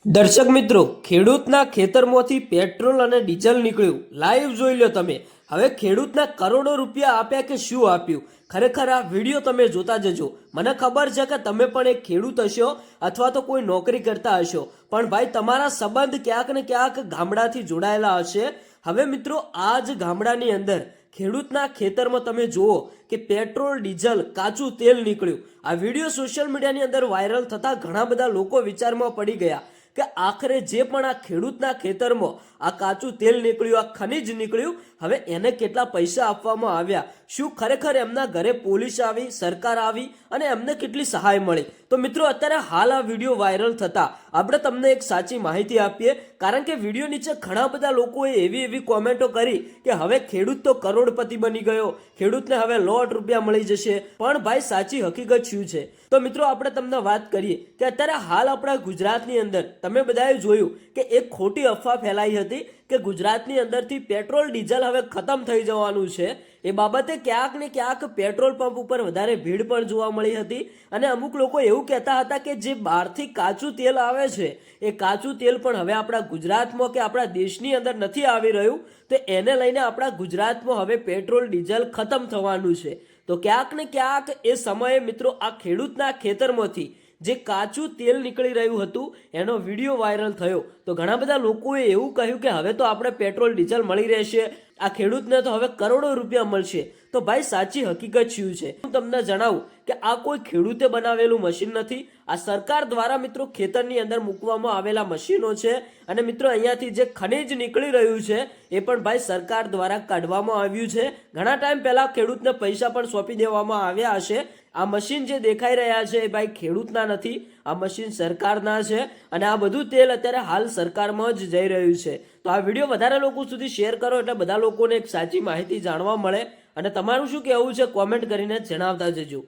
દર્શક મિત્રો, ખેડૂતના ખેતરમાંથી પેટ્રોલ અને ડીઝલ નીકળ્યું. લાઈવ જોઈ લો તમે. હવે ખેડૂતના કરોડો રૂપિયા આપ્યા કે શું આપ્યું? ખરેખર આ વિડીયો તમે જોતા જજો. મને ખબર છે કે તમે પણ એક ખેડૂત હશો અથવા તો કોઈ નોકરી કરતા હશો, પણ ભાઈ તમારા સંબંધ ક્યાંક ને ક્યાંક ગામડાથી જોડાયેલા હશે. હવે મિત્રો, આ જ ગામડાની અંદર ખેડૂતના ખેતરમાં તમે જુઓ કે પેટ્રોલ, ડીઝલ, કાચું તેલ નીકળ્યું. આ વિડીયો સોશિયલ મીડિયાની અંદર વાયરલ થતા ઘણા બધા લોકો વિચારમાં પડી ગયા કે આખરે જે પણ આ ખેડૂતના ખેતરમાં આ કાચું તેલ નીકળ્યું, આ ખનીજ નીકળ્યું, હવે એને કેટલા પૈસા આપવામાં આવ્યા? શું ખરેખર એમના ઘરે પોલીસ આવી, સરકાર આવી અને એમને કેટલી સહાય મળી? તો મિત્રો, અત્યારે હાલ આ વિડીયો વાયરલ થતા આપણે તમને એક સાચી માહિતી આપીએ, કારણ કે વિડીયો નીચે ઘણા બધા લોકોએ એવી કોમેન્ટો કરી કે હવે ખેડૂત તો કરોડપતિ બની ગયો, ખેડૂતને હવે લાખ રૂપિયા મળી જશે. પણ ભાઈ, સાચી હકીકત શું છે? તો મિત્રો, આપણે તમને વાત કરીએ કે અત્યારે હાલ આપણા ગુજરાતની અંદર તમે બધાએ જોયું કે એક ખોટી અફવા ફેલાઈ હતી કે ગુજરાતની અંદરથી પેટ્રોલ, ડીઝલ હવે ખતમ થઈ જવાનું છે. એ બાબતે ક્યાંક ને ક્યાંક પેટ્રોલ પંપ ઉપર વધારે ભીડ પણ જોવા મળી હતી અને અમુક લોકો એવું કહેતા હતા કે જે બહારથી કાચું તેલ આવે છે એ કાચું તેલ પણ હવે આપણા ગુજરાતમાં કે આપણા દેશની અંદર નથી આવી રહ્યું, તો એને લઈને આપણા ગુજરાતમાં હવે પેટ્રોલ, ડીઝલ ખતમ થવાનું છે. તો ક્યાંક ને ક્યાંક એ સમયે મિત્રો આ ખેડૂતના ખેતરમાંથી જે કાચું તેલ નીકળી રહ્યું હતું એનો વિડીયો વાયરલ થયો. તો ઘણા બધા લોકોએ એવું કહ્યું કે હવે તો આપણે પેટ્રોલ, ડીઝલ મળી રહેશે, આ ખેડૂતને તો હવે કરોડો રૂપિયા મળશે. તો ભાઈ, સાચી હકીકત શું છે હું તમને જણાવું કે આ કોઈ ખેડૂતે બનાવેલું મશીન નથી. આ સરકાર દ્વારા મિત્રો ખેતરની અંદર મૂકવામાં આવેલા મશીનો છે. અને મિત્રો, અહીંયાથી જે ખનીજ નીકળી રહ્યું છે એ પણ ભાઈ સરકાર દ્વારા કાઢવામાં આવ્યું છે. ઘણા ટાઈમ પહેલા ખેડૂતને પૈસા પણ સોંપી દેવામાં આવ્યા હશે. આ મશીન જે દેખાઈ રહ્યા છે એ ભાઈ ખેડૂતના નથી, આ મશીન સરકારના છે. અને આ બધું તેલ અત્યારે હાલ સરકારમાં જ જઈ રહ્યું છે. તો આ વિડીયો વધારે લોકો સુધી શેર કરો એટલે બધા લોકોને એક સાચી માહિતી જાણવા મળે. અને તમારું શું કહેવું છે કોમેન્ટ કરીને જણાવતા જજો.